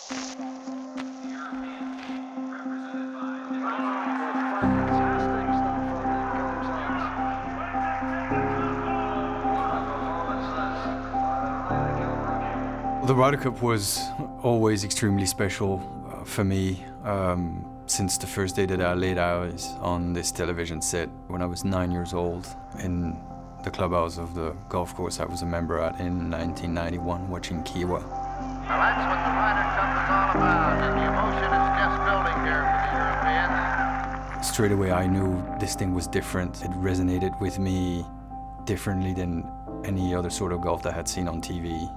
The Ryder Cup was always extremely special for me since the first day that I laid eyes on this television set when I was 9 years old in the clubhouse of the golf course I was a member at in 1991 watching Kiwa. Well, that's what the Ryder Cup is all about, and the emotion is just building here for the Europeans. Straight away I knew this thing was different. It resonated with me differently than any other sort of golf that I had seen on TV.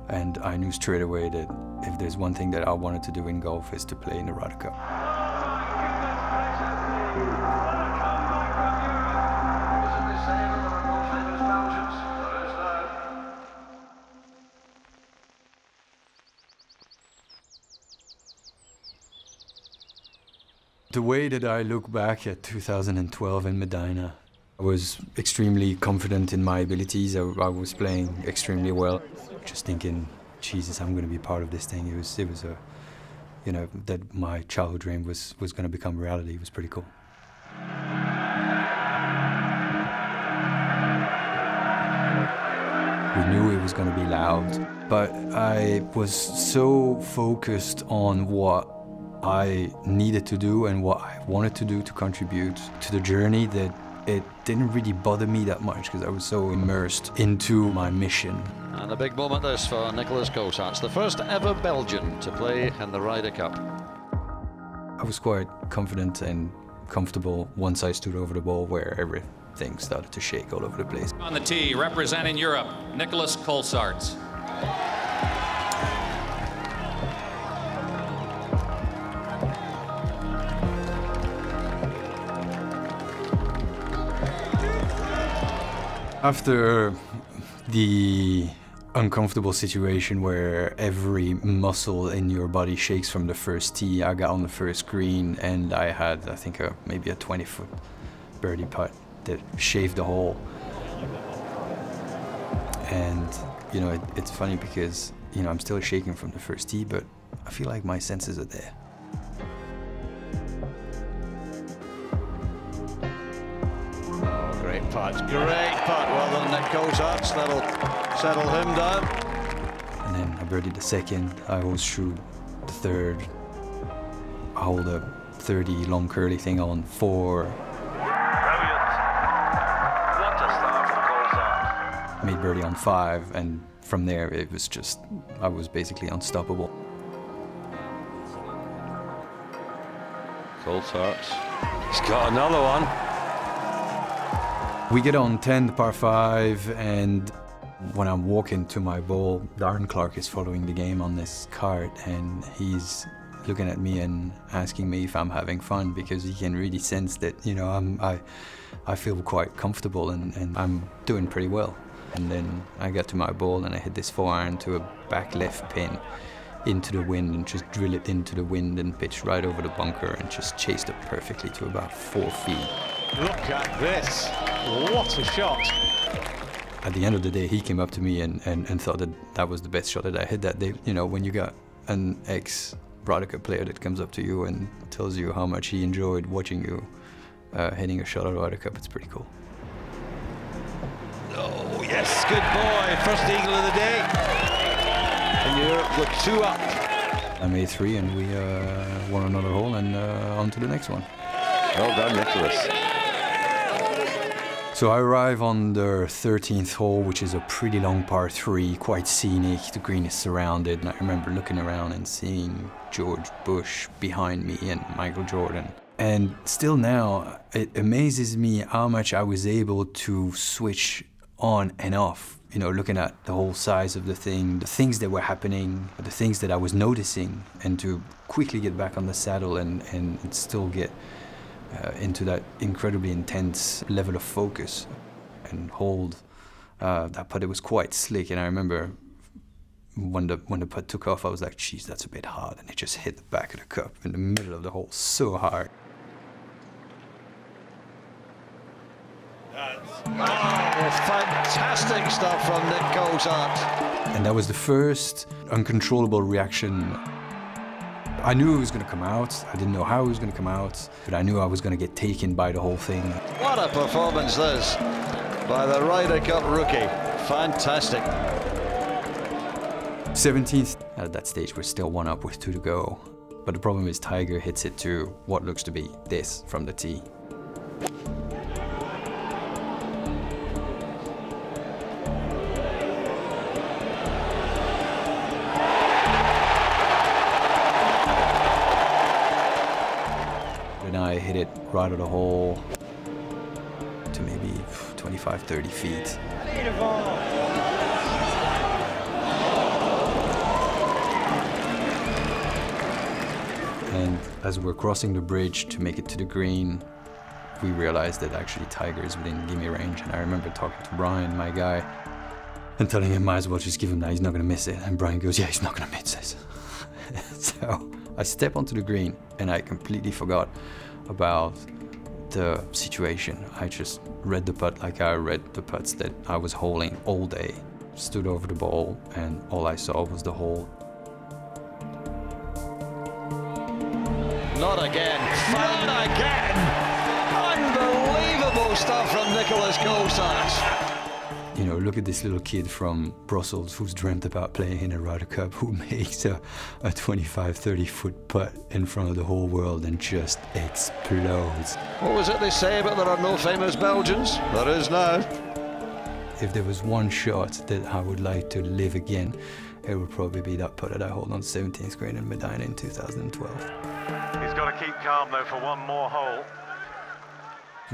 And I knew straight away that if there's one thing that I wanted to do in golf is to play in the Ryder Cup. The way that I look back at 2012 in Medinah, I was extremely confident in my abilities. I was playing extremely well. Just thinking, Jesus, I'm going to be part of this thing. It was a, you know, that my childhood dream was going to become reality. It was pretty cool. We knew it was going to be loud, but I was so focused on what I needed to do and what I wanted to do to contribute to the journey that it didn't really bother me that much because I was so immersed into my mission. And a big moment this for Nicolas Colsaerts, the first ever Belgian to play in the Ryder Cup. I was quite confident and comfortable once I stood over the ball where everything started to shake all over the place. On the tee, representing Europe, Nicolas Colsaerts. After the uncomfortable situation where every muscle in your body shakes from the first tee, I got on the first green and I had, I think, maybe a 20-foot birdie putt that shaved the hole. And, you know, it's funny because, you know, I'm still shaking from the first tee, but I feel like my senses are there. Great putt, great putt. Well done, Nick Colsaerts. That'll settle him down. And then I birdied the second. I hose through the third. I hold a 30 long curly thing on 4. Brilliant. What a start from Colsaerts. Made birdie on 5, and from there it was just, I was basically unstoppable. Colsaerts, he's got another one. We get on 10, the par 5, and when I'm walking to my ball, Darren Clark is following the game on this cart, and he's looking at me and asking me if I'm having fun because he can really sense that, you know, I feel quite comfortable and I'm doing pretty well. And then I got to my ball and I hit this 4-iron to a back left pin into the wind and just drill it into the wind and pitch right over the bunker and just chased it perfectly to about 4 feet. Look at this. What a shot. At the end of the day, he came up to me and thought that that was the best shot that I hit that day. You know, when you got an ex-Ryder Cup player that comes up to you and tells you how much he enjoyed watching you hitting a shot at Ryder Cup, it's pretty cool. Oh, yes, good boy. First eagle of the day. And Europe got 2 up. I made 3 and we won another hole and on to the next one. Well done, Nicolas. So I arrive on the 13th hole, which is a pretty long par 3, quite scenic. The green is surrounded, and I remember looking around and seeing George Bush behind me and Michael Jordan. And still now, it amazes me how much I was able to switch on and off. You know, looking at the whole size of the things that were happening, the things that I was noticing, and to quickly get back on the saddle and still get into that incredibly intense level of focus and hold that putt. It was quite slick, and I remember when the putt took off, I was like, geez, that's a bit hard, and it just hit the back of the cup in the middle of the hole so hard. Oh, fantastic stuff from Nick Colsaerts. And that was the first uncontrollable reaction I knew it was going to come out. I didn't know how it was going to come out, but I knew I was going to get taken by the whole thing. What a performance this by the Ryder Cup rookie. Fantastic. 17th. At that stage, we're still 1 up with 2 to go. But the problem is Tiger hits it to what looks to be this from the tee. And I hit it right out of the hole to maybe 25, 30 feet. And as we're crossing the bridge to make it to the green, we realized that actually Tiger is within gimme range. And I remember talking to Brian, my guy, and telling him, might as well just give him that, he's not gonna miss it. And Brian goes, yeah, he's not gonna miss this. So I step onto the green and I completely forgot about the situation. I just read the putt like I read the putts that I was holing all day. Stood over the ball and all I saw was the hole. Not again. Not again. Unbelievable stuff from Nicolas Colsaerts. You know, look at this little kid from Brussels who's dreamt about playing in a Ryder Cup, who makes a 25, 30-foot putt in front of the whole world and just explodes. What was it they say about there are no famous Belgians? There is now. If there was one shot that I would like to live again, it would probably be that putt that I hold on 17th green in Medinah in 2012. He's got to keep calm though for 1 more hole.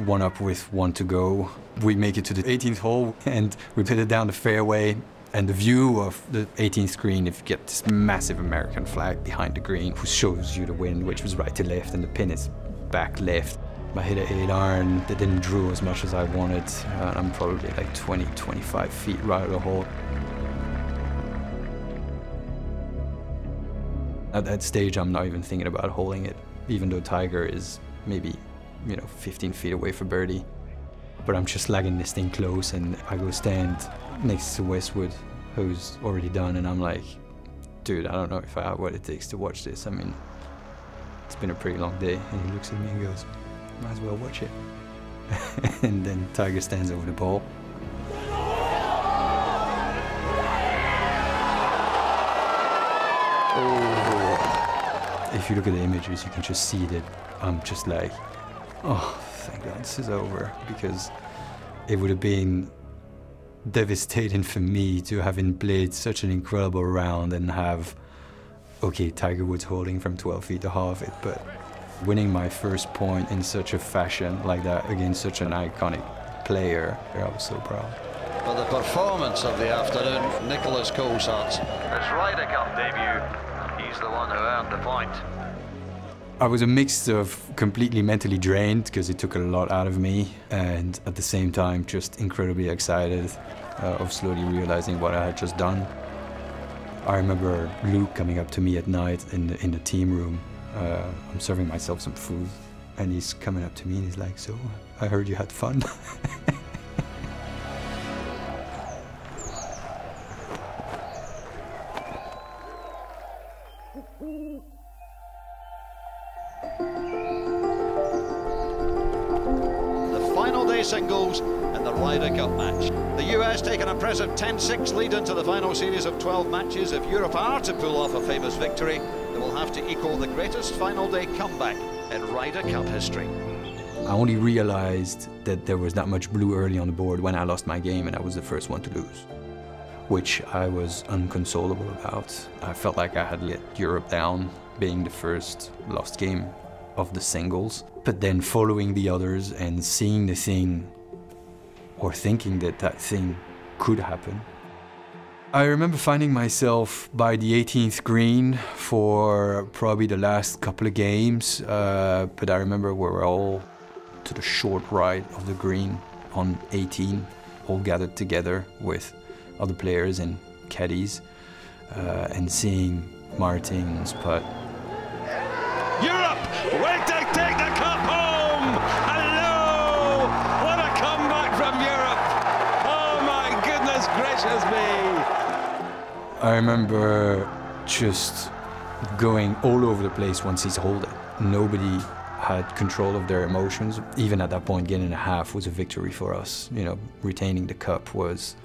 1 up with 1 to go. We make it to the 18th hole and we put it down the fairway, and the view of the 18th green, if you get this massive American flag behind the green who shows you the wind, which was right to left and the pin is back left. I hit an 8-iron that didn't draw as much as I wanted. I'm probably like 20, 25 feet right of the hole. At that stage, I'm not even thinking about holding it, even though Tiger is maybe, 15 feet away for birdie. But I'm just lagging this thing close, and I go stand next to Westwood, who's already done, and I'm like, dude, I don't know if I have what it takes to watch this. I mean, it's been a pretty long day. And he looks at me and goes, might as well watch it. And then Tiger stands over the ball. Oh. If you look at the images, you can just see that I'm just like, oh, thank God this is over, because it would have been devastating for me to having played such an incredible round and have, okay, Tiger Woods holding from 12 feet to half it, but winning my first point in such a fashion like that against such an iconic player, I was so proud. For the performance of the afternoon, Nicolas Colsaerts. His Ryder Cup debut, he's the one who earned the point. I was a mix of completely mentally drained because it took a lot out of me, and at the same time just incredibly excited of slowly realizing what I had just done. I remember Luke coming up to me at night in the team room. I'm serving myself some food, and he's coming up to me and he's like, so, I heard you had fun. Final day singles in the Ryder Cup match. The US take an impressive 10-6 lead into the final series of 12 matches. If Europe are to pull off a famous victory, they will have to equal the greatest final day comeback in Ryder Cup history. I only realized that there was that much blue early on the board when I lost my game and I was the first one to lose, which I was unconsolable about. I felt like I had let Europe down, being the first lost game of the singles, but then following the others and seeing the thing, or thinking that that thing could happen. I remember finding myself by the 18th green for probably the last couple of games, but I remember we were all to the short right of the green on 18, all gathered together with other players and caddies, and seeing Martin's putt. Europe, will they take the cup home? Hello! What a comeback from Europe! Oh my goodness gracious me! I remember just going all over the place once he's holding. Nobody had control of their emotions. Even at that point, getting a half was a victory for us. You know, retaining the cup was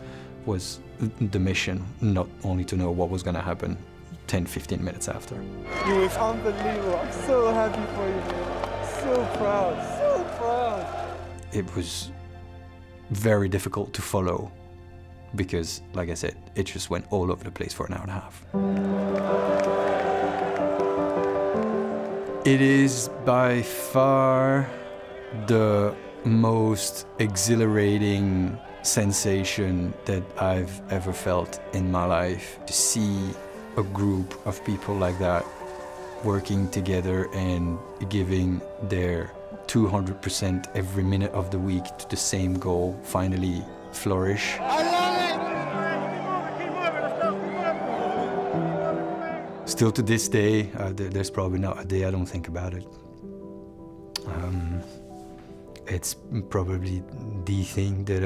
the mission, not only to know what was going to happen 10, 15 minutes after. It was unbelievable. I'm so happy for you, man. So proud, so proud. It was very difficult to follow because, like I said, it just went all over the place for an hour and a half. It is by far the most exhilarating sensation that I've ever felt in my life. To see a group of people like that working together and giving their 200% every minute of the week to the same goal finally flourish. Still to this day, there's probably not a day I don't think about it. It's probably the thing that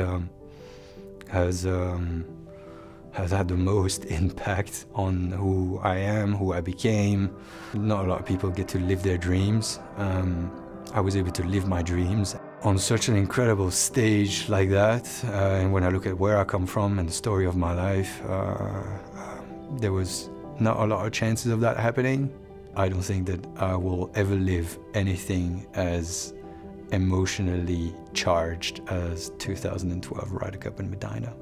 has had the most impact on who I am, who I became. Not a lot of people get to live their dreams. I was able to live my dreams on such an incredible stage like that. And when I look at where I come from and the story of my life, there was not a lot of chances of that happening. I don't think that I will ever live anything as emotionally charged as 2012 Ryder Cup in Medinah.